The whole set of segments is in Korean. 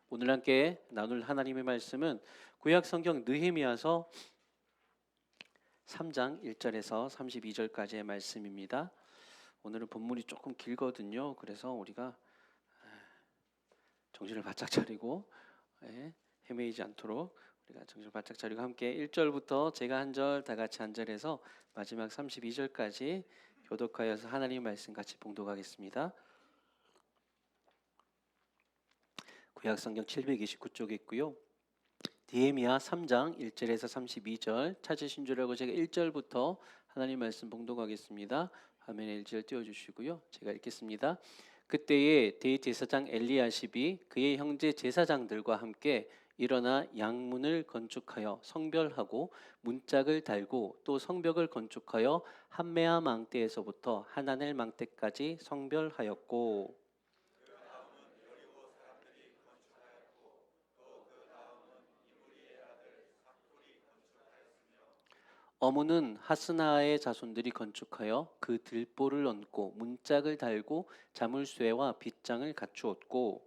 오늘 함께 나눌 하나님의 말씀은 구약 성경 느헤미야서 3장 1절에서 32절까지의 말씀입니다. 오늘은 본문이 조금 길거든요. 그래서 우리가 정신을 바짝 차리고 헤매이지 않도록 우리가 정신을 바짝 차리고 함께 1절부터 제가 한 절, 다 같이 한 절에서 마지막 32절까지 교독하여서 하나님의 말씀 같이 봉독하겠습니다. 구약 성경 729쪽에 있고요. 느헤미야 3장 1절에서 32절 찾으신 줄 알고 제가 1절부터 하나님 말씀 봉독하겠습니다. 화면에 1절 띄워주시고요. 제가 읽겠습니다. 그때에 대제사장 엘리야십이 그의 형제 제사장들과 함께 일어나 양문을 건축하여 성별하고 문짝을 달고 또 성벽을 건축하여 한메아 망대에서부터 하나넬 망대까지 성별하였고 어무는 하스나의 자손들이 건축하여 그 들보를 얹고 문짝을 달고 자물쇠와 빗장을 갖추었고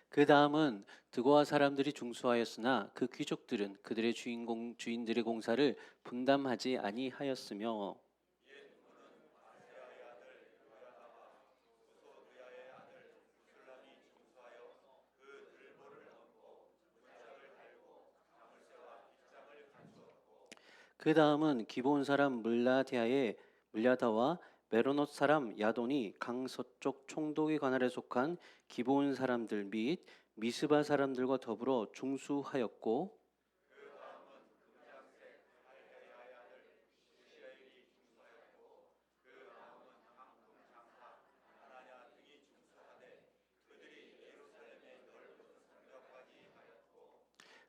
그 다음은 드고아 사람들이 중수하였으나 그 귀족들은 그들의 주인들의 공사를 분담하지 아니하였으며 그 다음은 기브온 사람 물라다와 메로노트 사람 야돈이 강서쪽 총독의 관할에 속한 기브온 사람들 및 미스바 사람들과 더불어 중수하였고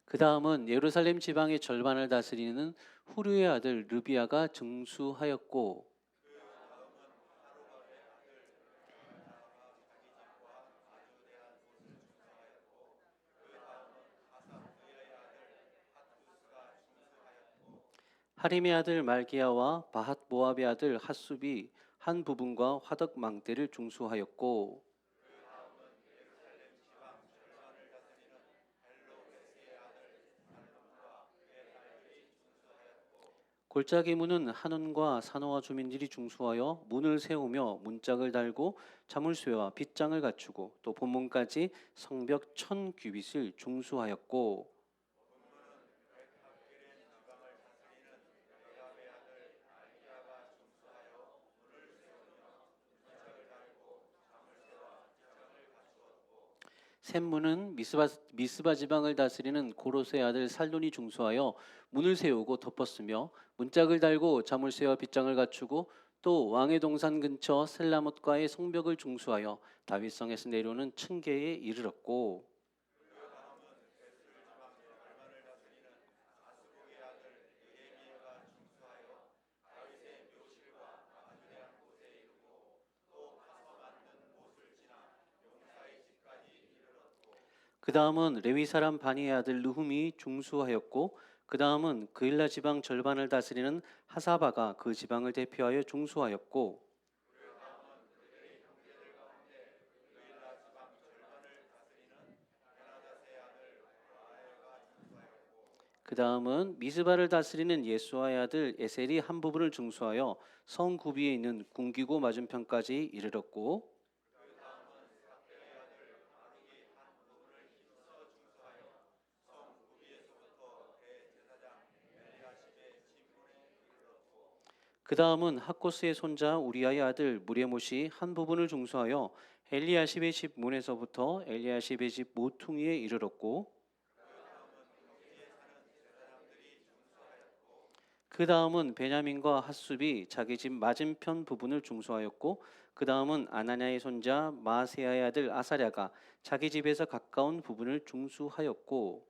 그 다음은 예루살렘 지방의 절반을 다스리는 후르의 아들 르비아가 증수하였고 하림의 아들 말기야와 바핫 모압의 아들 핫숲이 한 부분과 화덕 망대를 중수하였고 골짜기 문은 한온과 산호와 주민들이 중수하여 문을 세우며 문짝을 달고 자물쇠와 빗장을 갖추고 또 본문까지 성벽 1000규빗을 중수하였고 샘문은 미스바 지방을 다스리는 고로스의 아들 살돈이 중수하여 문을 세우고 덮었으며 문짝을 달고 자물쇠와 빗장을 갖추고 또 왕의 동산 근처 셀라못과의 성벽을 중수하여 다윗성에서 내려오는 층계에 이르렀고 그 다음은 레위 사람 바니의 아들 느훔이 중수하였고 그 다음은 그일라 지방 절반을 다스리는 하사바가 그 지방을 대표하여 중수하였고 그 다음은 미스바를 다스리는 예수아의 아들 에셀이 한 부분을 중수하여 성 구비에 있는 궁기고 맞은편까지 이르렀고 그 다음은 학코스의 손자 우리아의 아들 무레못이 한 부분을 중수하여 엘리야십의 집 문에서부터 엘리야십의 집 모퉁이에 이르렀고 그 다음은 베냐민과 핫숲이 자기 집 맞은편 부분을 중수하였고 그 다음은 아나냐의 손자 마세야의 아들 아사랴가 자기 집에서 가까운 부분을 중수하였고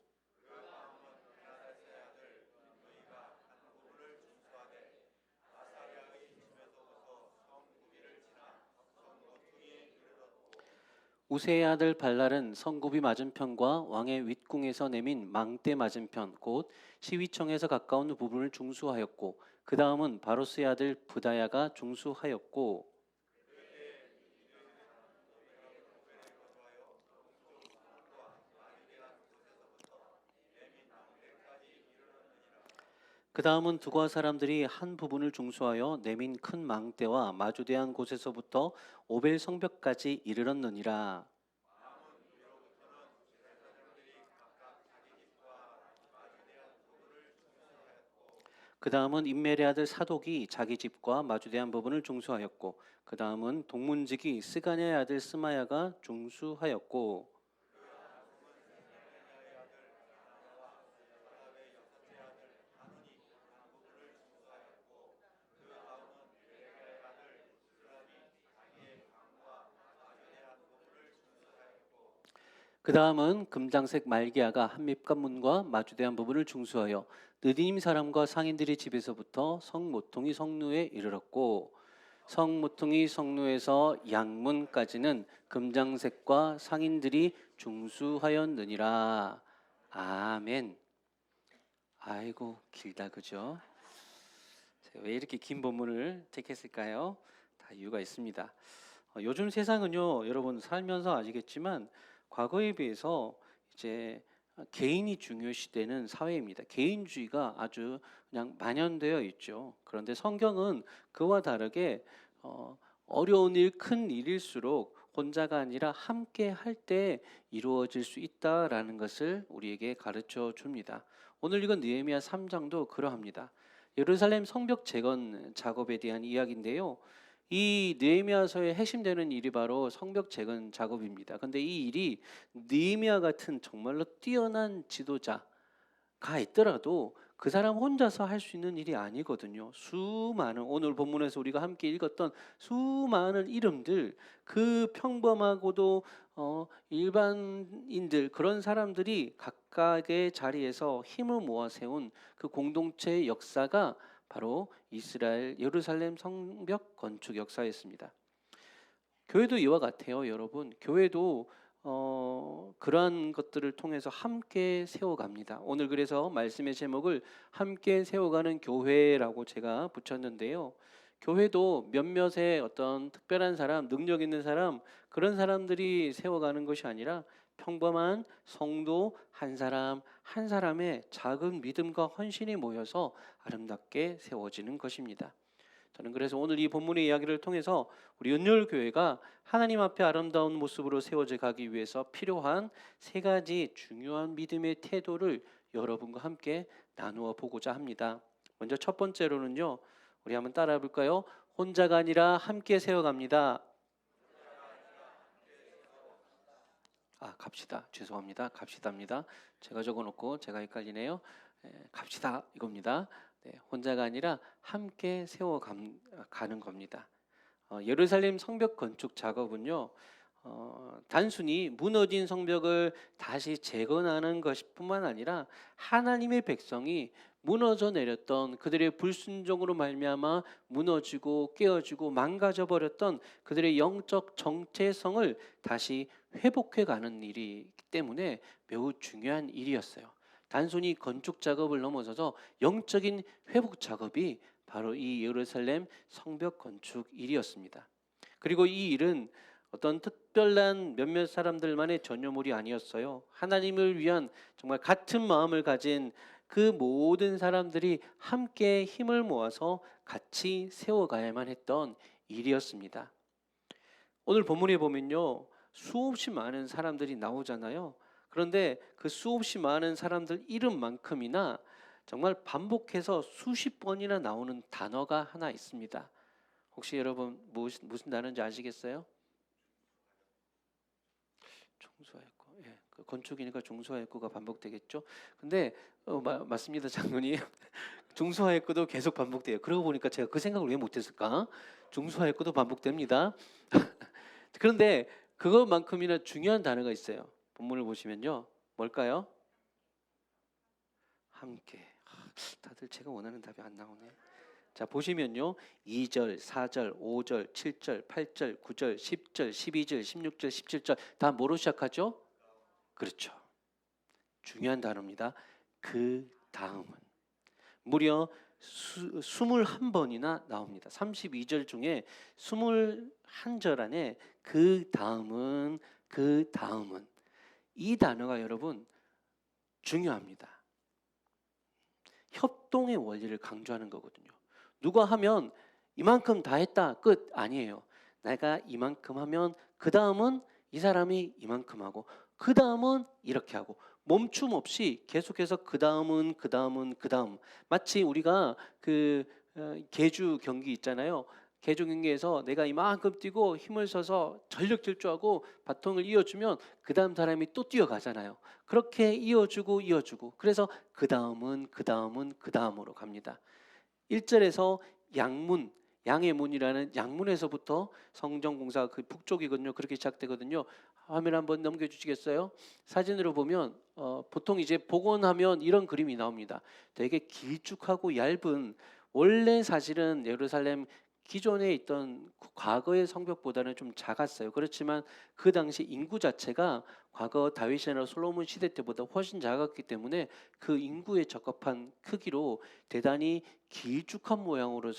우세의 아들 발랄은 성굽이 맞은편과 왕의 윗궁에서 내민 망대 맞은편 곧 시위청에서 가까운 부분을 중수하였고 그 다음은 바로스의 아들 부다야가 중수하였고 그 다음은 두과 사람들이 한 부분을 중수하여 내민 큰 망대와 마주대한 곳에서부터 오벨 성벽까지 이르렀느니라. 그 다음은 임멜의 아들 사독이 자기 집과 마주대한 부분을 중수하였고 그 다음은 동문직이 스가냐의 아들 스마야가 중수하였고 그 다음은 금장색 말기야가 한밉관문과 마주대한 부분을 중수하여 느디님 사람과 상인들의 집에서부터 성모퉁이 성루에 이르렀고 성모퉁이 성루에서 양문까지는 금장색과 상인들이 중수하였느니라. 아멘. 아이고 길다 그죠? 제가 왜 이렇게 긴 본문을 택했을까요? 다 이유가 있습니다. 요즘 세상은요, 여러분 살면서 아시겠지만 과거에 비해서 이제 개인이 중요시되는 사회입니다. 개인주의가 아주 그냥 만연되어 있죠. 그런데 성경은 그와 다르게 어려운 일, 큰 일일수록 혼자가 아니라 함께 할 때 이루어질 수 있다라는 것을 우리에게 가르쳐 줍니다. 오늘 읽은 느헤미야 3장도 그러합니다. 예루살렘 성벽 재건 작업에 대한 이야기인데요. 이 느헤미야서에 핵심되는 일이 바로 성벽 재건 작업입니다. 근데 이 일이 느헤미야 같은 정말로 뛰어난 지도자가 있더라도 그 사람 혼자서 할 수 있는 일이 아니거든요. 수많은 오늘 본문에서 우리가 함께 읽었던 수많은 이름들 그 평범하고도 일반인들 그런 사람들이 각각의 자리에서 힘을 모아 세운 그 공동체의 역사가 바로 이스라엘 예루살렘 성벽 건축 역사였습니다. 교회도 이와 같아요, 여러분. 교회도 그러한 것들을 통해서 함께 세워갑니다. 오늘 그래서 말씀의 제목을 함께 세워가는 교회라고 제가 붙였는데요. 교회도 몇몇의 어떤 특별한 사람, 능력 있는 사람, 그런 사람들이 세워가는 것이 아니라 평범한 성도 한 사람 한 사람의 작은 믿음과 헌신이 모여서 아름답게 세워지는 것입니다. 저는 그래서 오늘 이 본문의 이야기를 통해서 우리 은율교회가 하나님 앞에 아름다운 모습으로 세워져 가기 위해서 필요한 세 가지 중요한 믿음의 태도를 여러분과 함께 나누어 보고자 합니다. 먼저 첫 번째로는요. 우리 한번 따라해 볼까요? 혼자가 아니라 함께 세워갑니다. 갑시다. 죄송합니다. 갑시다입니다. 제가 적어놓고 제가 헷갈리네요. 갑시다 이겁니다. 네, 혼자가 아니라 함께 세워가는 겁니다. 예루살렘 성벽 건축 작업은요, 단순히 무너진 성벽을 다시 재건하는 것뿐만 아니라 하나님의 백성이 무너져 내렸던 그들의 불순종으로 말미암아 무너지고 깨어지고 망가져 버렸던 그들의 영적 정체성을 다시 회복해가는 일이기 때문에 매우 중요한 일이었어요. 단순히 건축 작업을 넘어서서 영적인 회복 작업이 바로 이 예루살렘 성벽 건축 일이었습니다. 그리고 이 일은 어떤 특별한 몇몇 사람들만의 전유물이 아니었어요. 하나님을 위한 정말 같은 마음을 가진 그 모든 사람들이 함께 힘을 모아서 같이 세워가야만 했던 일이었습니다. 오늘 본문에 보면요, 수없이 많은 사람들이 나오잖아요. 그런데 그 수없이 많은 사람들 이름만큼이나 정말 반복해서 수십 번이나 나오는 단어가 하나 있습니다. 혹시 여러분 무슨 단어인지 아시겠어요? 중소했고, 예, 그 건축이니까 중소했고가 반복되겠죠. 근데 맞습니다, 장로님. 중소했고도 계속 반복돼요. 그러고 보니까 제가 그 생각을 왜 못했을까? 중소했고도 반복됩니다. 그런데 그것만큼이나 중요한 단어가 있어요. 본문을 보시면요, 뭘까요? 함께. 다들 제가 원하는 답이 안 나오네. 자, 보시면요. 2절, 4절, 5절, 7절, 8절, 9절, 10절, 12절, 16절, 17절 다 뭐로 시작하죠? 그렇죠. 중요한 단어입니다. 그 다음은. 무려 21번이나 나옵니다. 32절 중에 21절 안에 그 다음은 이 단어가 여러분 중요합니다. 협동의 원리를 강조하는 거거든요. 누가 하면 이만큼 다 했다 끝 아니에요. 내가 이만큼 하면 그 다음은 이 사람이 이만큼 하고 그 다음은 이렇게 하고 멈춤 없이 계속해서 그 다음 마치 우리가 계주 경기 있잖아요. 계주 경기에서 내가 이만큼 뛰고 힘을 써서 전력 질주하고 바통을 이어주면 그 다음 사람이 또 뛰어가잖아요. 그렇게 이어주고 그래서 그 다음으로 갑니다. 1절에서 양문, 양의 문이라는 양문에서부터 성전공사 그 북쪽이거든요. 그렇게 시작되거든요. 화면 한번 넘겨주시겠어요? 사진으로 보면 보통 이제 복원하면 이런 그림이 나옵니다. 되게 길쭉하고 얇은, 원래 사실은 예루살렘 기존에 있던 과거의 성벽보다는 좀 작았어요. 그렇지만 그 당시 인구 자체가 과거 다윗이나 솔로몬 시대 때보다 훨씬 작았기 때문에 그 인구에 적합한 크기로 대단히 길쭉한 모양으로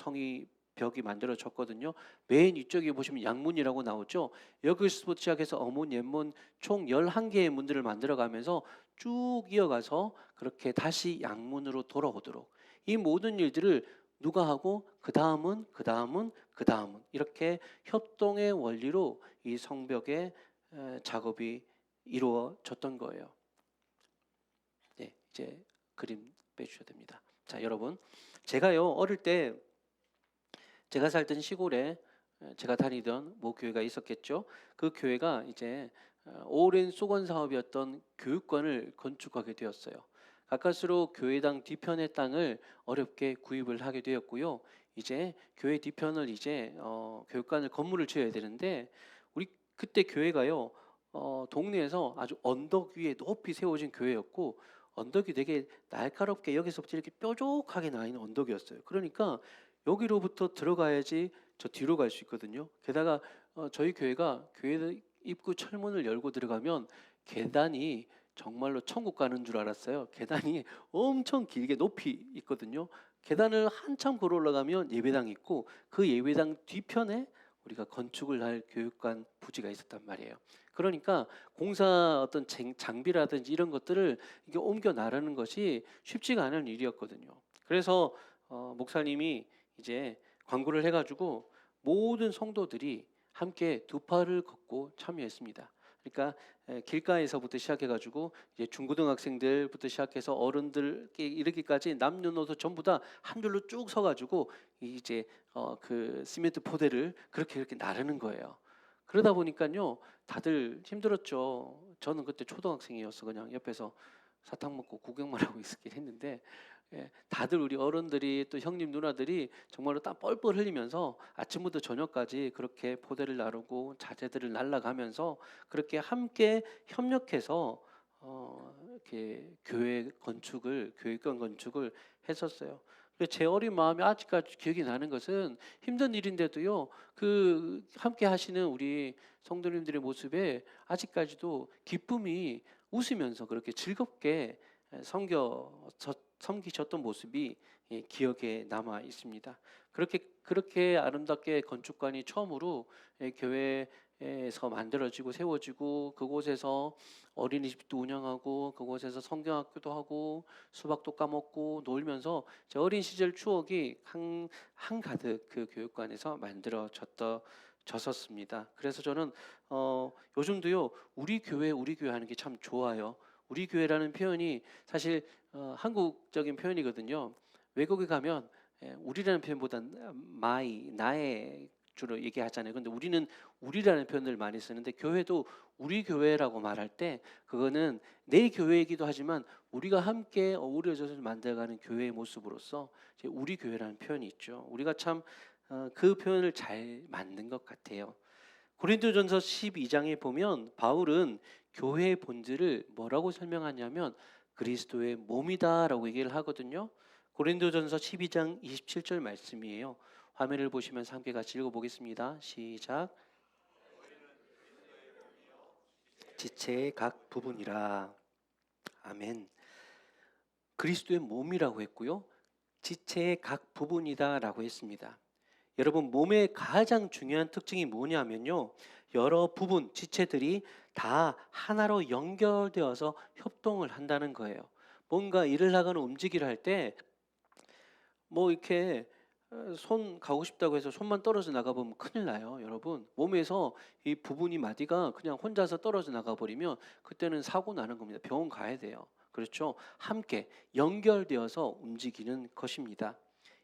벽이 만들어졌거든요. 맨 위쪽에 보시면 양문이라고 나오죠. 여기서부터 시작해서 어문, 옛문 총 11개의 문들을 만들어가면서 쭉 이어가서 그렇게 다시 양문으로 돌아오도록 이 모든 일들을 누가 하고 그 다음은 이렇게 협동의 원리로 이 성벽의 작업이 이루어졌던 거예요. 네, 이제 그림 빼주셔야 됩니다. 자, 여러분, 제가요 어릴 때 제가 살던 시골에 제가 다니던 교회가 있었겠죠. 그 교회가 이제 오랜 수건 사업이었던 교육관을 건축하게 되었어요. 가까스로 교회당 뒤편의 땅을 어렵게 구입을 하게 되었고요. 이제 교회 뒤편을 이제 교육관을 건물을 지어야 되는데 우리 그때 교회가요 동네에서 아주 언덕 위에 높이 세워진 교회였고 언덕이 되게 날카롭게 여기서부터 이렇게 뾰족하게 나 있는 언덕이었어요. 그러니까 여기로부터 들어가야지 저 뒤로 갈 수 있거든요. 게다가 저희 교회가 교회 입구 철문을 열고 들어가면 계단이 정말로 천국 가는 줄 알았어요. 계단이 엄청 길게 높이 있거든요. 계단을 한참 걸어 올라가면 예배당이 있고 그 예배당 뒤편에 우리가 건축을 할 교육관 부지가 있었단 말이에요. 그러니까 공사 어떤 장비라든지 이런 것들을 이게 옮겨 나르는 것이 쉽지가 않은 일이었거든요. 그래서 목사님이 이제 광고를 해가지고 모든 성도들이 함께 두 팔을 걷고 참여했습니다. 그러니까 길가에서부터 시작해가지고 이제 중고등학생들부터 시작해서 어른들께 이르기까지 남녀노소 전부 다 한 줄로 쭉 서가지고 이제 그 시멘트 포대를 그렇게 나르는 거예요. 그러다 보니까요 다들 힘들었죠. 저는 그때 초등학생이어서 그냥 옆에서 사탕 먹고 구경만 하고 있었긴 했는데 다들 우리 어른들이 또 형님 누나들이 정말로 땀 뻘뻘 흘리면서 아침부터 저녁까지 그렇게 포대를 나르고 자재들을 날라가면서 그렇게 함께 협력해서 이렇게 교육관 건축을 했었어요. 제 어린 마음이 아직까지 기억이 나는 것은 힘든 일인데도요. 그 함께 하시는 우리 성도님들의 모습에 아직까지도 기쁨이 웃으면서 그렇게 즐겁게 섬기셨던 모습이 기억에 남아 있습니다. 그렇게 아름답게 건축관이 처음으로 교회에서 만들어지고 세워지고 그곳에서 어린이집도 운영하고 그곳에서 성경학교도 하고 수박도 까먹고 놀면서 제 어린 시절 추억이 한가득 그 교육관에서 만들어졌었습니다. 그래서 저는 요즘도요 우리 교회 하는 게 참 좋아요. 우리 교회라는 표현이 사실 한국적인 표현이거든요. 외국에 가면 우리라는 표현보다는 나의 주로 얘기하잖아요. 근데 우리는 우리라는 표현을 많이 쓰는데 교회도 우리 교회라고 말할 때 그거는 내 교회이기도 하지만 우리가 함께 어우러져서 만들어가는 교회의 모습으로서 이제 우리 교회라는 표현이 있죠. 우리가 참 그 표현을 잘 만든 것 같아요. 고린도전서 12장에 보면 바울은 교회의 본질을 뭐라고 설명하냐면 그리스도의 몸이다라고 얘기를 하거든요. 고린도전서 12장 27절 말씀이에요. 화면을 보시면서 함께 같이 읽어보겠습니다. 시작. 지체의 각 부분이라. 아멘. 그리스도의 몸이라고 했고요. 지체의 각 부분이다라고 했습니다. 여러분, 몸의 가장 중요한 특징이 뭐냐면요. 여러 부분, 지체들이 다 하나로 연결되어서 협동을 한다는 거예요. 뭔가 일을 하거나 움직이를 할 때 뭐 이렇게 손 가고 싶다고 해서 손만 떨어져 나가 보면 큰일 나요. 여러분, 몸에서 이 부분이 마디가 그냥 혼자서 떨어져 나가 버리면 그때는 사고 나는 겁니다. 병원 가야 돼요. 그렇죠? 함께 연결되어서 움직이는 것입니다.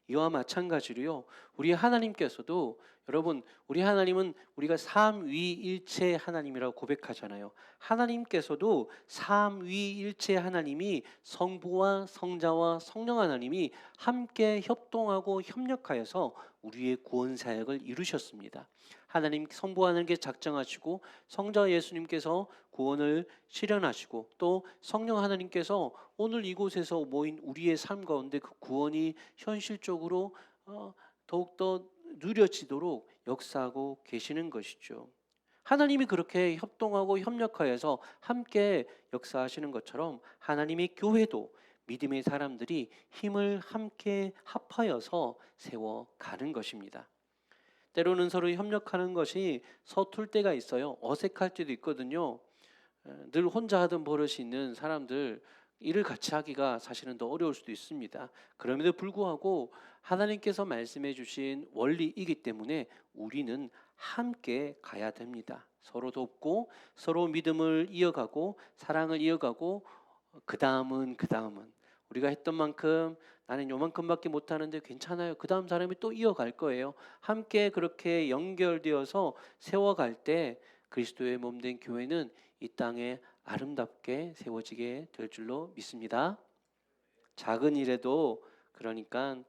이와 마찬가지로요. 우리 하나님께서도, 여러분, 우리 하나님은 우리가 삼위일체 하나님이라고 고백하잖아요. 하나님께서도 삼위일체 하나님이 성부와 성자와 성령 하나님이 함께 협동하고 협력하여서 우리의 구원 사역을 이루셨습니다. 하나님 성부 하나님께 작정하시고 성자 예수님께서 구원을 실현하시고 또 성령 하나님께서 오늘 이곳에서 모인 우리의 삶 가운데 그 구원이 현실적으로 더욱더 누려지도록 역사하고 계시는 것이죠. 하나님이 그렇게 협동하고 협력하여서 함께 역사하시는 것처럼 하나님의 교회도 믿음의 사람들이 힘을 함께 합하여서 세워가는 것입니다. 때로는 서로 협력하는 것이 서툴 때가 있어요. 어색할 때도 있거든요. 늘 혼자 하던 버릇이 있는 사람들, 일을 같이 하기가 사실은 더 어려울 수도 있습니다. 그럼에도 불구하고 하나님께서 말씀해 주신 원리이기 때문에 우리는 함께 가야 됩니다. 서로 돕고 서로 믿음을 이어가고 사랑을 이어가고 그 다음은 우리가 했던 만큼 나는 요만큼밖에 못하는데 괜찮아요. 그 다음 사람이 또 이어갈 거예요. 함께 그렇게 연결되어서 세워갈 때 그리스도의 몸된 교회는 이 땅에 아름답게 세워지게 될 줄로 믿습니다. 작은 일에도, 그러니까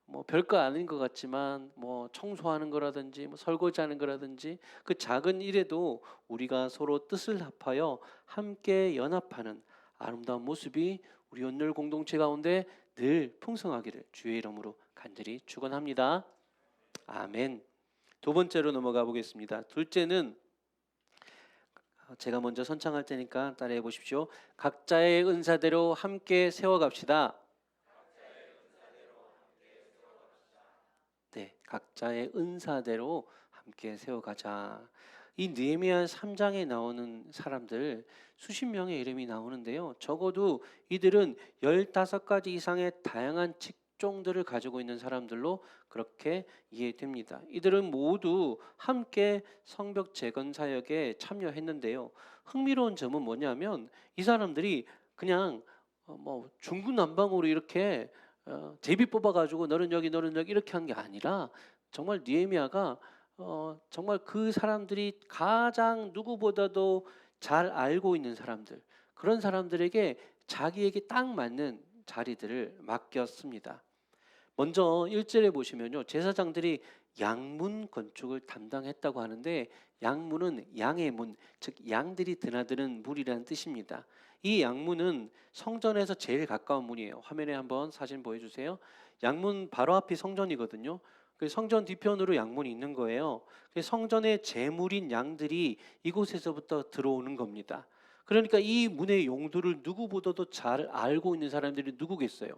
뭐 별거 아닌 것 같지만 뭐 청소하는 거라든지 뭐 설거지하는 거라든지 그 작은 일에도 우리가 서로 뜻을 합하여 함께 연합하는 아름다운 모습이 우리 온누리 공동체 가운데 늘 풍성하기를 주의 이름으로 간절히 축원합니다. 아멘. 두 번째로 넘어가 보겠습니다. 둘째는 제가 먼저 선창할 테니까 따라해 보십시오. 각자의 은사대로 함께 세워갑시다. 네, 각자의 은사대로 함께 세워가자. 이 느헤미야 3장에 나오는 사람들 수십 명의 이름이 나오는데요. 적어도 이들은 15가지 이상의 다양한 직종들을 가지고 있는 사람들로 그렇게 이해됩니다. 이들은 모두 함께 성벽 재건 사역에 참여했는데요. 흥미로운 점은 뭐냐면 이 사람들이 그냥 뭐 중구난방으로 이렇게 제비 뽑아가지고 너는 여기 너는 여기 이렇게 한 게 아니라 정말 느헤미야가 정말 그 사람들이 가장 누구보다도 잘 알고 있는 사람들, 그런 사람들에게 자기에게 딱 맞는 자리들을 맡겼습니다. 먼저 1절에 보시면요, 제사장들이 양문 건축을 담당했다고 하는데 양문은 양의 문, 즉 양들이 드나드는 문이라는 뜻입니다. 이 양문은 성전에서 제일 가까운 문이에요. 화면에 한번 사진 보여주세요. 양문 바로 앞이 성전이거든요. 그 성전 뒤편으로 양문이 있는 거예요. 성전의 제물인 양들이 이곳에서부터 들어오는 겁니다. 그러니까 이 문의 용도를 누구보다도 잘 알고 있는 사람들이 누구겠어요?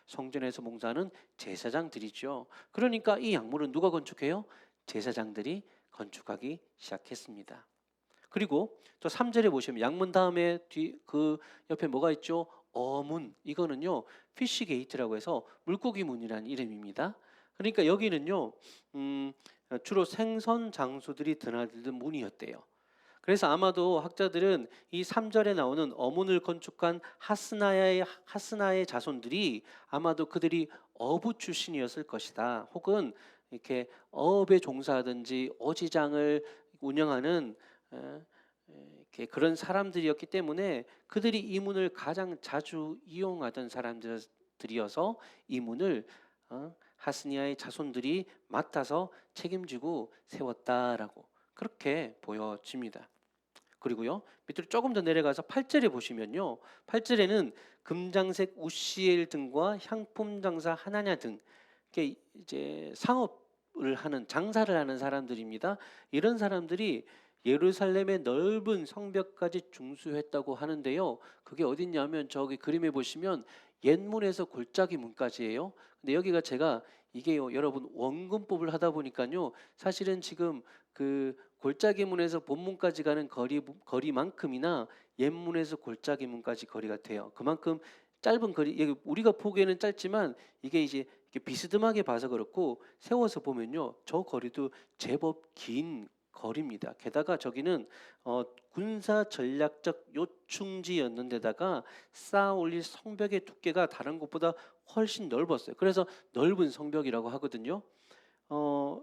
성전에서 봉사하는 제사장들이죠. 그러니까 이 양문은 누가 건축해요? 제사장들이 건축하기 시작했습니다. 그리고 또 3절에 보시면 양문 다음에 그 옆에 뭐가 있죠? 어문. 이거는요, 피쉬 게이트라고 해서 물고기 문이라는 이름입니다. 그러니까 여기는요, 주로 생선 장수들이 드나들던 문이었대요. 그래서 아마도 학자들은 이 3절에 나오는 어문을 건축한 하스나의 자손들이 아마도 그들이 어부 출신이었을 것이다. 혹은 이렇게 어업에 종사하든지 어지장을 운영하는 이렇게 그런 사람들이었기 때문에 그들이 이 문을 가장 자주 이용하던 사람들이어서 이 문을 하스니아의 자손들이 맡아서 책임지고 세웠다라고 그렇게 보여집니다. 그리고요. 밑으로 조금 더 내려가서 8절에 보시면요. 8절에는 금장색 우시엘 등과 향품 장사 하나냐 등 이게 이제 상업을 하는 장사를 하는 사람들입니다. 이런 사람들이 예루살렘의 넓은 성벽까지 중수했다고 하는데요. 그게 어딨냐면 저기 그림에 보시면 옛문에서 골짜기 문까지예요. 근데 여기가 제가 이게요, 여러분 원근법을 하다 보니까요, 사실은 지금 그 골짜기문에서 본문까지 가는 거리만큼이나 옛문에서 골짜기문까지 거리가 돼요. 그만큼 짧은 거리, 이게 우리가 보기에는 짧지만 이게 이제 이렇게 비스듬하게 봐서 그렇고 세워서 보면요, 저 거리도 제법 긴 거리입니다. 게다가 저기는 군사 전략적 요충지였는데다가 쌓아 올릴 성벽의 두께가 다른 곳보다 훨씬 넓었어요. 그래서 넓은 성벽이라고 하거든요. 어,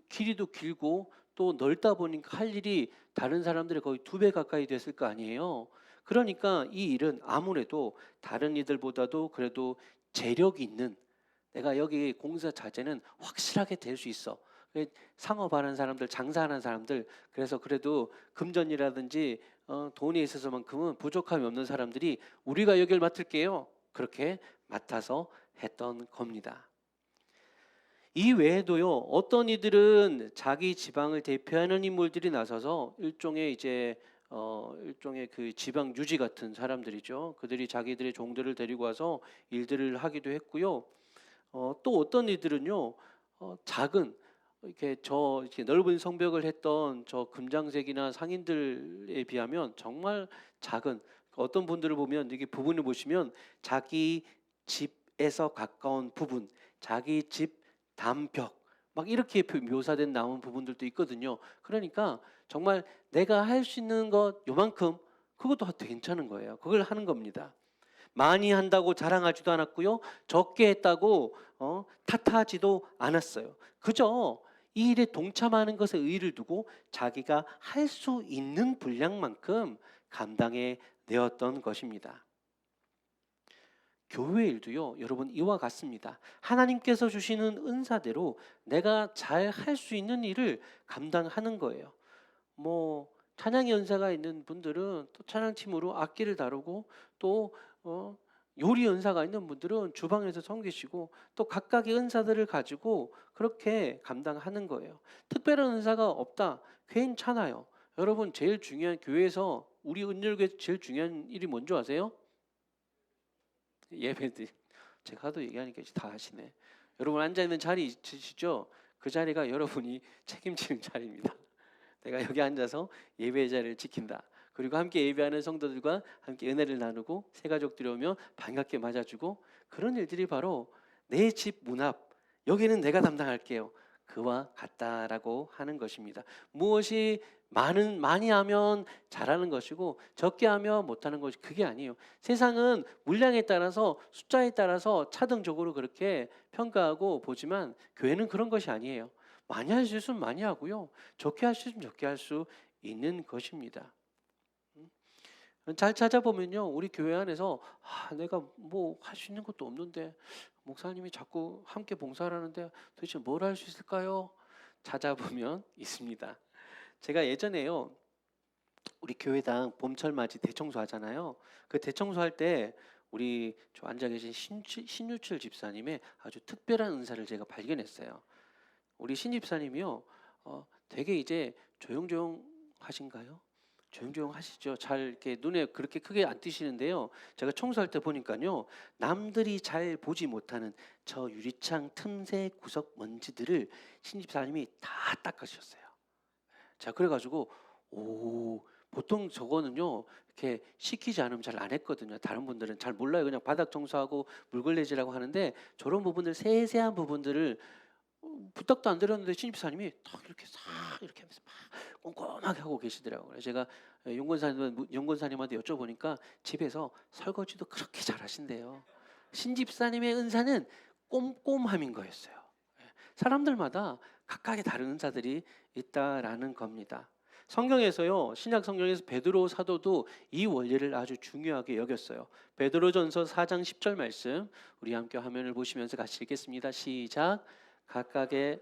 길이도 길고 또 넓다 보니까 할 일이 다른 사람들의 거의 2배 가까이 됐을 거 아니에요. 그러니까 이 일은 아무래도 다른 이들보다도 그래도 재력이 있는, 내가 여기 공사 자재는 확실하게 될 수 있어. 상업하는 사람들, 장사하는 사람들, 그래서 그래도 금전이라든지 돈에 있어서만큼은 부족함이 없는 사람들이 우리가 여기를 맡을게요. 그렇게 맡아서 했던 겁니다. 이 외에도요, 어떤 이들은 자기 지방을 대표하는 인물들이 나서서 일종의 그 지방 유지 같은 사람들이죠. 그들이 자기들의 종들을 데리고 와서 일들을 하기도 했고요. 또 어떤 이들은요, 작은 이렇게 넓은 성벽을 했던 저 금장색이나 상인들에 비하면 정말 작은, 어떤 분들을 보면 이게 부분을 보시면 자기 집에서 가까운 부분, 자기 집 담벽 막 이렇게 묘사된 남은 부분들도 있거든요. 그러니까 정말 내가 할 수 있는 것 요만큼, 그것도 괜찮은 거예요. 그걸 하는 겁니다. 많이 한다고 자랑하지도 않았고요. 적게 했다고 탓하지도 않았어요. 그저 이 일에 동참하는 것에 의의를 두고 자기가 할 수 있는 분량만큼 감당해 내었던 것입니다. 교회 일도요, 여러분 이와 같습니다. 하나님께서 주시는 은사대로 내가 잘 할 수 있는 일을 감당하는 거예요. 뭐 찬양 연사가 있는 분들은 또 찬양팀으로 악기를 다루고, 또 요리 연사가 있는 분들은 주방에서 섬기시고, 또 각각의 은사들을 가지고 그렇게 감당하는 거예요. 특별한 은사가 없다, 괜찮아요. 여러분 제일 중요한, 교회에서 우리 은율교에서 제일 중요한 일이 뭔지 아세요? 예배들. 제가 하도 얘기하니까 이제 다 하시네. 여러분 앉아있는 자리 있으시죠? 그 자리가 여러분이 책임지는 자리입니다. 내가 여기 앉아서 예배의 자리를 지킨다. 그리고 함께 예배하는 성도들과 함께 은혜를 나누고 새가족들이 오면 반갑게 맞아주고, 그런 일들이 바로 내 집 문 앞, 여기는 내가 담당할게요, 그와 같다라고 하는 것입니다. 무엇이 많이 하면 잘하는 것이고 적게 하면 못하는 것이, 그게 아니에요. 세상은 물량에 따라서, 숫자에 따라서 차등적으로 그렇게 평가하고 보지만 교회는 그런 것이 아니에요. 많이 할 수 있으면 많이 하고요, 적게 할 수 있으면 적게 할 수 있는 것입니다. 잘 찾아보면요, 우리 교회 안에서 내가 뭐 할 수 있는 것도 없는데 목사님이 자꾸 함께 봉사를 하는데 도대체 뭘 할 수 있을까요? 찾아보면 있습니다. 제가 예전에요, 우리 교회당 봄철 맞이 대청소 하잖아요. 그 대청소할 때 우리 저 앉아 계신 신유철 집사님의 아주 특별한 은사를 제가 발견했어요. 우리 신 집사님이요, 되게 이제 조용조용 하신가요? 조용조용 하시죠. 잘 이렇게 눈에 그렇게 크게 안 띄시는데요. 제가 청소할 때 보니까요, 남들이 잘 보지 못하는 저 유리창 틈새 구석 먼지들을 신 집사님이 다 닦으셨어요. 자, 그래가지고 보통 저거는요, 이렇게 시키지 않으면 잘 안 했거든요. 다른 분들은 잘 몰라요. 그냥 바닥 청소하고 물걸레질하고 하는데, 저런 부분들, 세세한 부분들을 부탁도 안 드렸는데 신입사님이 딱 이렇게 싹 이렇게 하면서 막 꼼꼼하게 하고 계시더라고요. 그래서 제가 용건사님한테 여쭤보니까 집에서 설거지도 그렇게 잘하신대요. 신집사님의 은사는 꼼꼼함인 거였어요. 사람들마다 각각의 다른 은사들이 있다라는 겁니다. 성경에서요, 신약 성경에서 베드로 사도도 이 원리를 아주 중요하게 여겼어요. 베드로전서 4장 10절 말씀, 우리 함께 화면을 보시면서 같이 읽겠습니다. 시작. 각각의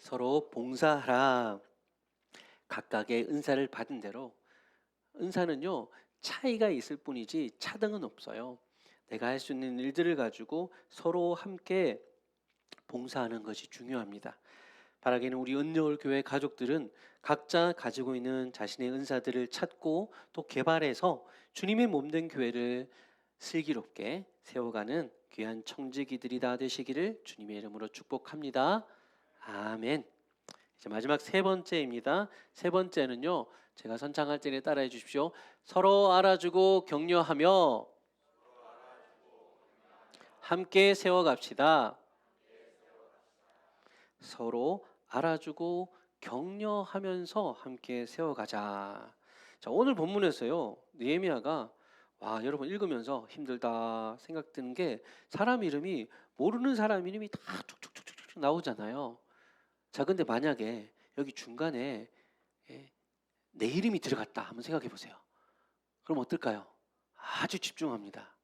서로 봉사하라. 각각의 은사를 받은 대로 은사는요 차이가 있을 뿐이지 차등은 없어요. 내가 할 수 있는 일들을 가지고 서로 함께 봉사하는 것이 중요합니다. 바라기는 우리 은혜올 교회 가족들은 각자 가지고 있는 자신의 은사들을 찾고 또 개발해서 주님의 몸된 교회를 슬기롭게 세워가는 귀한 청지기들이 다 되시기를 주님의 이름으로 축복합니다. 아멘. 이제 마지막 세 번째입니다. 세 번째는요. 제가 선창할 때에 따라해 주십시오. 서로 알아주고 격려하며 함께 세워갑시다. 서로 알아주고 격려하면서 함께 세워가자. 자, 오늘 본문에서요. 느헤미야가 와, 여러분 읽으면서 힘들다 생각드는 게 사람 이름이 모르는 사람 이름이 다 툭툭툭툭 나오잖아요. 자, 근데 만약에 여기 중간에 내 이름이 들어갔다 한번 생각해 보세요. 그럼 어떨까요? 아주 집중합니다.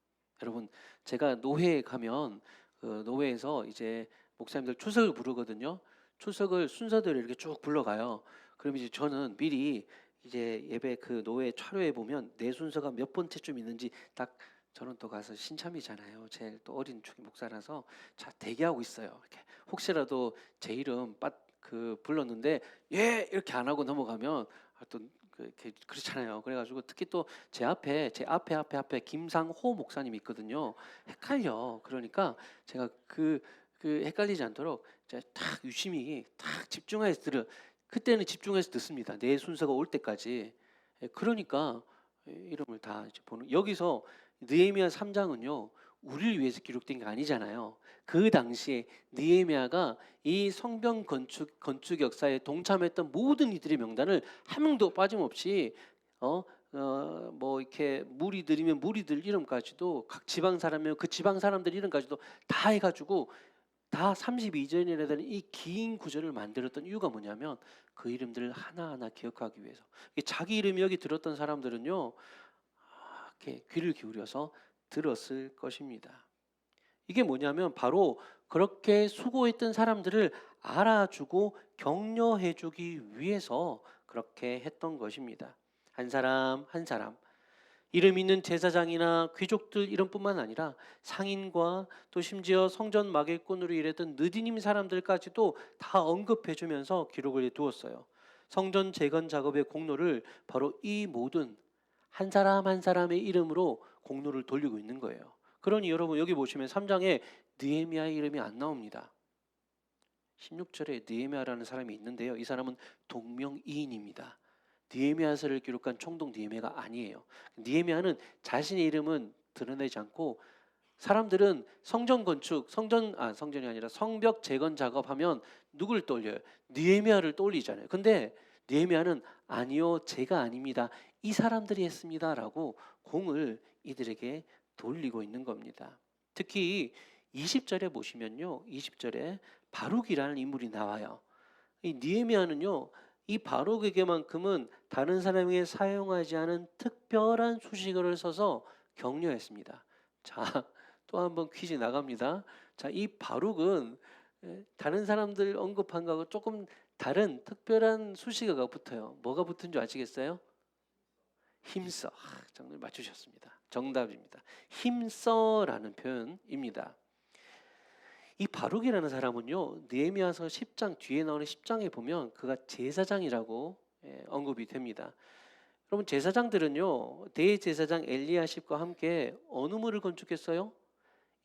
여러분, 제가 노회에 가면 그 노회에서 이제 목사님들 추석을 부르거든요. 추석을 순서대로 이렇게 쭉 불러가요. 그럼 이제 저는 미리 이제 예배 그 노회 차례에 보면 내 순서가 몇 번째쯤 있는지 딱 저는 또 가서 신참이잖아요. 제일 또 어린 축이 목사라서 자 대기하고 있어요. 이렇게 혹시라도 제 이름 그 불렀는데 예 이렇게 안 하고 넘어가면 또 그렇잖아요. 그래가지고 특히 또 제 앞에 김상호 목사님이 있거든요. 헷갈려. 그러니까 제가 그 헷갈리지 않도록 제가 탁 유심히 탁 집중해서 그때는 집중해서 듣습니다. 내 순서가 올 때까지. 그러니까 이름을 다 이제 보는 여기서 느헤미야 3장은요. 우리를 위해서 기록된 게 아니잖아요. 그 당시에 느헤미야가 이 성벽 건축 역사에 동참했던 모든 이들의 명단을 한 명도 빠짐없이 뭐 이렇게 무리들이면 무리들 이름까지도 각 지방 사람이면 그 지방 사람들 이름까지도 다 해가지고 다 32전이나 되는 이 긴 구절을 만들었던 이유가 뭐냐면 그 이름들을 하나하나 기억하기 위해서. 자기 이름이 여기 들었던 사람들은요 이렇게 귀를 기울여서 들었을 것입니다. 이게 뭐냐면 바로 그렇게 수고했던 사람들을 알아주고 격려해주기 위해서 그렇게 했던 것입니다. 한 사람 한 사람 이름 있는 제사장이나 귀족들 이름뿐만 아니라 상인과 또 심지어 성전 마객꾼으로 일했던 느디님 사람들까지도 다 언급해주면서 기록을 해두었어요. 성전 재건 작업의 공로를 바로 이 모든 한 사람 한 사람의 이름으로 공로를 돌리고 있는 거예요. 그러니 여러분 여기 보시면 3장에 느헤미야의 이름이 안 나옵니다. 16절에 느헤미야라는 사람이 있는데요. 이 사람은 동명이인입니다. 느헤미야서를 기록한 총독 느헤미야가 아니에요. 느헤미야는 자신의 이름은 드러내지 않고 사람들은 성전이 아니라 성벽 재건 작업하면 누굴 떠올려요? 느헤미야를 떠올리잖아요. 근데 느헤미야는 아니요, 제가 아닙니다. 이 사람들이 했습니다라고 공을 이들에게 돌리고 있는 겁니다. 특히 20절에 보시면요. 20절에 바룩이라는 인물이 나와요. 이 느헤미야는요. 이 바룩에게만큼은 다른 사람에게 사용하지 않은 특별한 수식어를 써서 격려했습니다. 자, 또 한번 퀴즈 나갑니다. 자, 이 바룩은 다른 사람들 언급한 거하고 조금 다른 특별한 수식어가 붙어요. 뭐가 붙은 줄 아시겠어요? 힘써. 정말 맞추셨습니다. 정답입니다. 힘써라는 표현입니다. 이 바룩이라는 사람은요. 느헤미야서 10장 뒤에 나오는 10장에 보면 그가 제사장이라고 언급이 됩니다. 여러분 제사장들은요. 대제사장 엘리야십과 함께 어느 물을 건축했어요?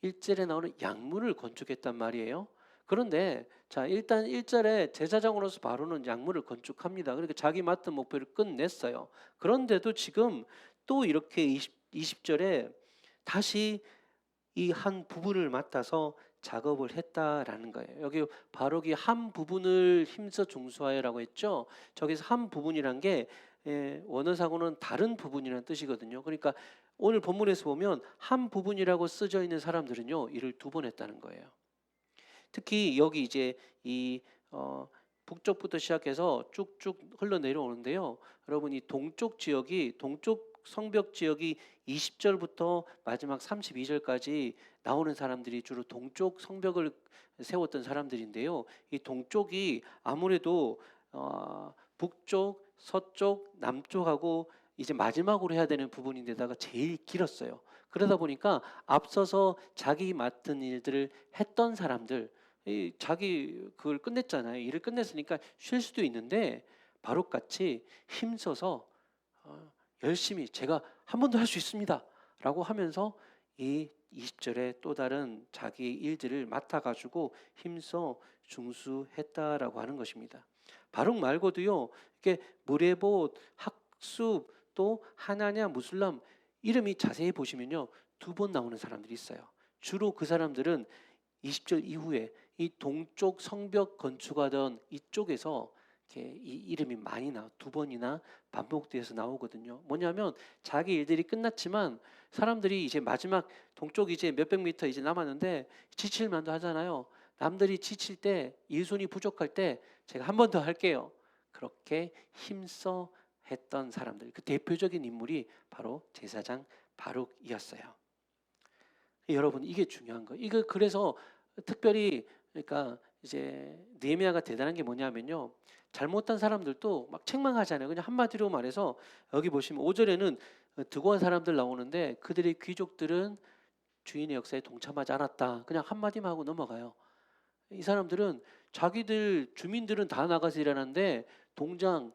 1절에 나오는 양문을 건축했단 말이에요. 그런데 자 일단 1절에 제사장으로서 바로는 양문을 건축합니다. 그러니까 자기 맡은 목표를 끝냈어요. 그런데도 지금 또 이렇게 20절에 다시 이 한 부분을 맡아서 작업을 했다라는 거예요. 여기 바룩이 한 부분을 힘써 중수하여라고 했죠. 저기서 한 부분이란 게 원어상으로는 다른 부분이라는 뜻이거든요. 그러니까 오늘 본문에서 보면 한 부분이라고 쓰여 있는 사람들은요 일을 두 번 했다는 거예요. 특히 여기 이제 이 북쪽부터 시작해서 쭉쭉 흘러 내려오는데요. 여러분 이 동쪽 지역이 동쪽 성벽 지역이 20절부터 마지막 32절까지 나오는 사람들이 주로 동쪽 성벽을 세웠던 사람들인데요. 이 동쪽이 아무래도 북쪽, 서쪽, 남쪽하고 이제 마지막으로 해야 되는 부분인데다가 제일 길었어요. 그러다 보니까 앞서서 자기 맡은 일들을 했던 사람들, 자기 그걸 끝냈잖아요. 일을 끝냈으니까 쉴 수도 있는데 바로같이 힘써서 열심히 제가 한 번 더 할 수 있습니다라고 하면서 이 20절에 또 다른 자기 일들을 맡아가지고 힘써 중수했다라고 하는 것입니다. 바룩 말고도요, 이렇게 무레봇, 학습, 또 하나냐, 무술람 이름이 자세히 보시면요 2번 나오는 사람들이 있어요. 주로 그 사람들은 20절 이후에 이 동쪽 성벽 건축하던 이쪽에서 이렇게 이 이름이 많이 2번이나 반복돼서 나오거든요. 뭐냐면 자기 일들이 끝났지만 사람들이 이제 마지막 동쪽 이제 몇백 미터 이제 남았는데 지칠 만도 하잖아요. 남들이 지칠 때 일손이 부족할 때 제가 한 번 더 할게요. 그렇게 힘써 했던 사람들, 그 대표적인 인물이 바로 제사장 바룩이었어요. 여러분 이게 중요한 거예요. 이거 그래서 특별히 그러니까 이제 느헤미야가 대단한 게 뭐냐면요. 잘못한 사람들도 막 책망하잖아요. 그냥 한마디로 말해서 여기 보시면 5절에는 두고한 사람들 나오는데 그들의 귀족들은 주인의 역사에 동참하지 않았다. 그냥 한마디만 하고 넘어가요. 이 사람들은 자기들 주민들은 다 나가서 일하는데 동장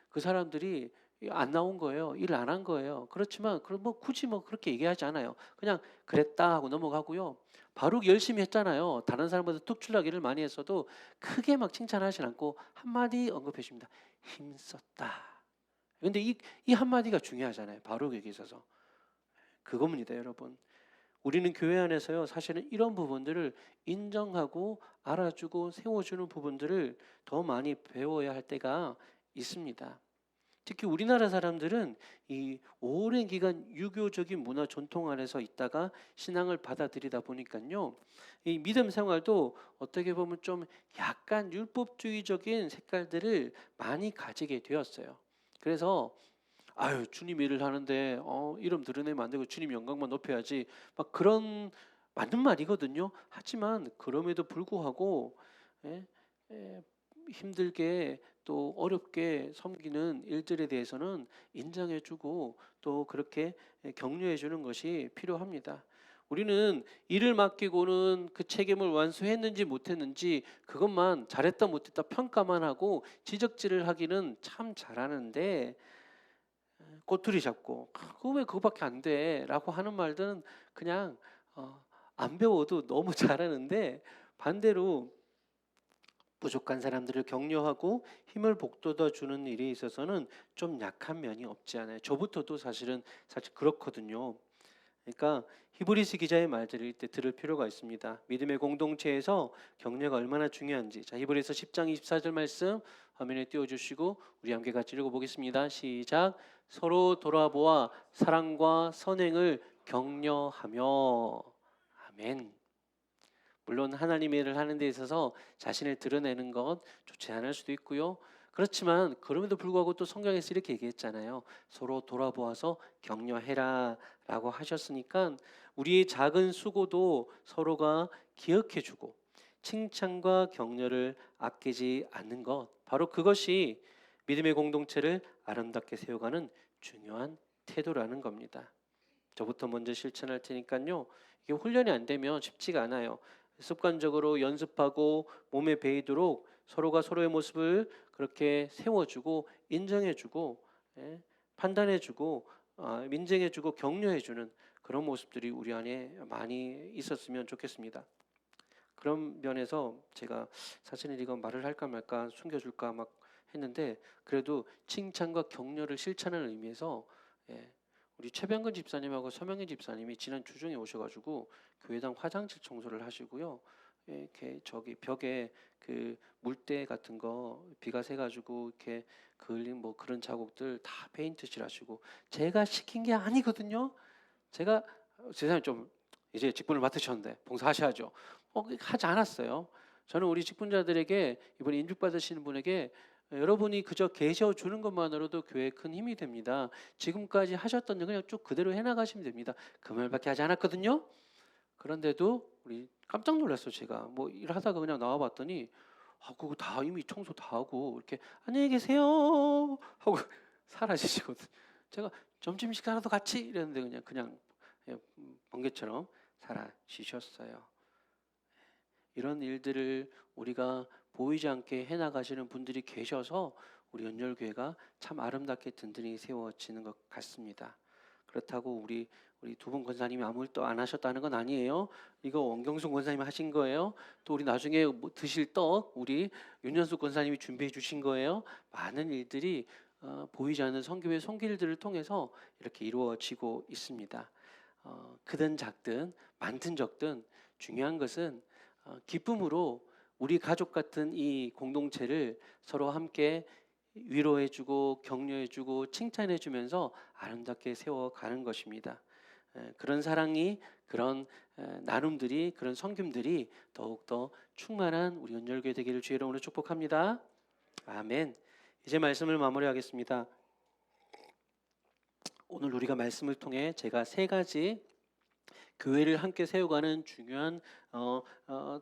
그 사람들이 안 나온 거예요. 일을 안 한 거예요. 그렇지만 그럼 뭐 굳이 뭐 그렇게 얘기하지 않아요. 그냥 그랬다 하고 넘어가고요. 바룩 열심히 했잖아요. 다른 사람보다 특출나게 일을 많이 했어도 크게 막 칭찬하지 않고 한마디 언급해 줍니다. 힘썼다. 근데 이 한마디가 중요하잖아요. 바룩에게 있어서. 그겁니다, 여러분. 우리는 교회 안에서요, 사실은 이런 부분들을 인정하고 알아주고 세워주는 부분들을 더 많이 배워야 할 때가 있습니다. 특히 우리나라 사람들은 이 오랜 기간 유교적인 문화 전통 안에서 있다가 신앙을 받아들이다 보니까요, 이 믿음 생활도 어떻게 보면 좀 약간 율법주의적인 색깔들을 많이 가지게 되었어요. 그래서 아유 주님 일을 하는데 이름 드러내면 안 되고 주님 영광만 높여야지 막 그런 맞는 말이거든요. 하지만 그럼에도 불구하고 예, 예, 힘들게 또 어렵게 섬기는 일들에 대해서는 인정해주고 또 그렇게 격려해주는 것이 필요합니다. 우리는 일을 맡기고는 그 책임을 완수했는지 못했는지 그것만 잘했다 못했다 평가만 하고 지적질을 하기는 참 잘하는데 꼬투리 잡고 그거 왜 그거밖에 안 돼라고 하는 말들은 그냥 안 배워도 너무 잘하는데 반대로 부족한 사람들을 격려하고 힘을 북돋아 주는 일에 있어서는 좀 약한 면이 없지 않아요. 저부터도 사실 그렇거든요. 그러니까 히브리서 기자의 말들을 이때 들을 필요가 있습니다. 믿음의 공동체에서 격려가 얼마나 중요한지. 자, 히브리서 10장 24절 말씀 화면에 띄워 주시고 우리 함께 같이 읽어 보겠습니다. 시작. 서로 돌아보아 사랑과 선행을 격려하며. 아멘. 물론 하나님의 일을 하는 데 있어서 자신을 드러내는 것 좋지 않을 수도 있고요. 그렇지만 그럼에도 불구하고 또 성경에서 이렇게 얘기했잖아요. 서로 돌아보아서 격려해라 라고 하셨으니까 우리의 작은 수고도 서로가 기억해주고 칭찬과 격려를 아끼지 않는 것, 바로 그것이 믿음의 공동체를 아름답게 세워가는 중요한 태도라는 겁니다. 저부터 먼저 실천할 테니까요. 이게 훈련이 안 되면 쉽지가 않아요. 습관적으로 연습하고 몸에 배이도록 서로가 서로의 모습을 그렇게 세워주고 인정해주고 판단해주고 민정해주고 격려해주는 그런 모습들이 우리 안에 많이 있었으면 좋겠습니다. 그런 면에서 제가 사실은 이거 말을 할까 말까 숨겨줄까 막 했는데 그래도 칭찬과 격려를 실천하는 의미에서 우리 최병근 집사님하고 서명인 집사님이 지난 주중에 오셔가지고 교회당 화장실 청소를 하시고요. 이렇게 저기 벽에 그 물때 같은 거 비가 새가지고 이렇게 그을린 뭐 그런 자국들 다 페인트칠 하시고 제가 시킨 게 아니거든요. 제가 세상에 좀 이제 직분을 맡으셨는데 봉사하셔야죠. 하지 않았어요. 저는 우리 직분자들에게 이번에 인juk 받으시는 분에게 여러분이 그저 계셔 주는 것만으로도 교회에 큰 힘이 됩니다. 지금까지 하셨던 일 그냥 쭉 그대로 해나가시면 됩니다. 그 말밖에 하지 않았거든요. 그런데도 우리 깜짝 놀랐어요. 제가 뭐 일하다가 그냥 나와봤더니 그거 다 이미 청소 다 하고 이렇게 안녕히 계세요 하고 사라지시거든요. 제가 점심 식사라도 같이 이랬는데 그냥 번개처럼 사라지셨어요. 이런 일들을 우리가 보이지 않게 해나가시는 분들이 계셔서 우리 연결교회가 참 아름답게 든든히 세워지는 것 같습니다. 그렇다고 우리 두 분 권사님이 아무 일도 안 하셨다는 건 아니에요. 이거 원경순 권사님이 하신 거예요. 또 우리 나중에 뭐 드실 떡 우리 윤현수 권사님이 준비해 주신 거예요. 많은 일들이 보이지 않는 선교회 손길들을 통해서 이렇게 이루어지고 있습니다. 크든 작든 많든 적든 중요한 것은 기쁨으로 우리 가족 같은 이 공동체를 서로 함께 위로해주고 격려해주고 칭찬해주면서 아름답게 세워가는 것입니다. 그런 사랑이 그런 나눔들이 그런 섬김들이 더욱더 충만한 우리 연결교회 되기를 주의 이름으로 축복합니다. 아멘. 이제 말씀을 마무리하겠습니다. 오늘 우리가 말씀을 통해 제가 세 가지 교회를 함께 세워가는 중요한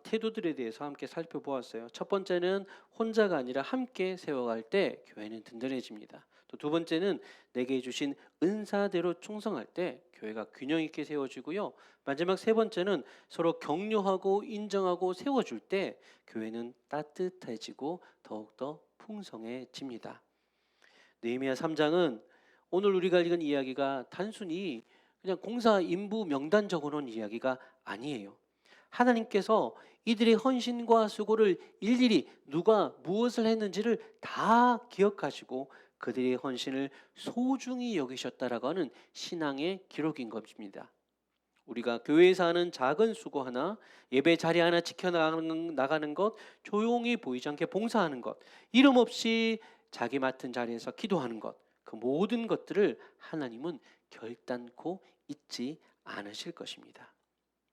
태도들에 대해서 함께 살펴보았어요. 첫 번째는 혼자가 아니라 함께 세워갈 때 교회는 든든해집니다. 또 두 번째는 내게 주신 은사대로 충성할 때 교회가 균형 있게 세워지고요. 마지막 세 번째는 서로 격려하고 인정하고 세워줄 때 교회는 따뜻해지고 더욱더 풍성해집니다. 느헤미야 3장은 오늘 우리가 읽은 이야기가 단순히 그냥 공사 인부 명단 적어놓은 이야기가 아니에요. 하나님께서 이들의 헌신과 수고를 일일이 누가 무엇을 했는지를 다 기억하시고 그들의 헌신을 소중히 여기셨다라고 하는 신앙의 기록인 것입니다. 우리가 교회에서 하는 작은 수고 하나, 예배 자리 하나 지켜나가는 것, 조용히 보이지 않게 봉사하는 것, 이름 없이 자기 맡은 자리에서 기도하는 것, 그 모든 것들을 하나님은 결단코 잊지 않으실 것입니다.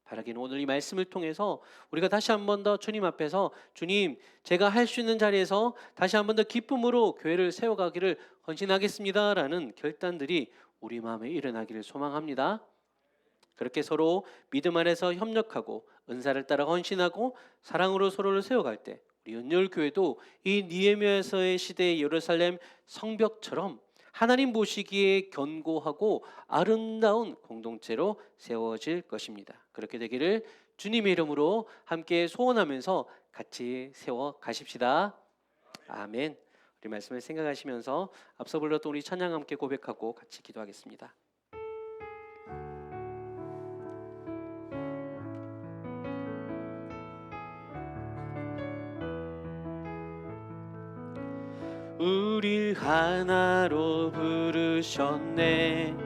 바라기는 오늘 이 말씀을 통해서 우리가 다시 한 번 더 주님 앞에서 주님, 제가 할 수 있는 자리에서 다시 한 번 더 기쁨으로 교회를 세워가기를 헌신하겠습니다라는 결단들이 우리 마음에 일어나기를 소망합니다. 그렇게 서로 믿음 안에서 협력하고 은사를 따라 헌신하고 사랑으로 서로를 세워갈 때 우리 연결교회도 이 느헤미야서의 시대의 예루살렘 성벽처럼 하나님 보시기에 견고하고 아름다운 공동체로 세워질 것입니다. 그렇게 되기를 주님의 이름으로 함께 소원하면서 같이 세워 가십시다. 아멘. 우리 말씀을 생각하시면서 앞서 불렀던 우리 찬양 함께 고백하고 같이 기도하겠습니다. 우릴 하나로 부르셨네.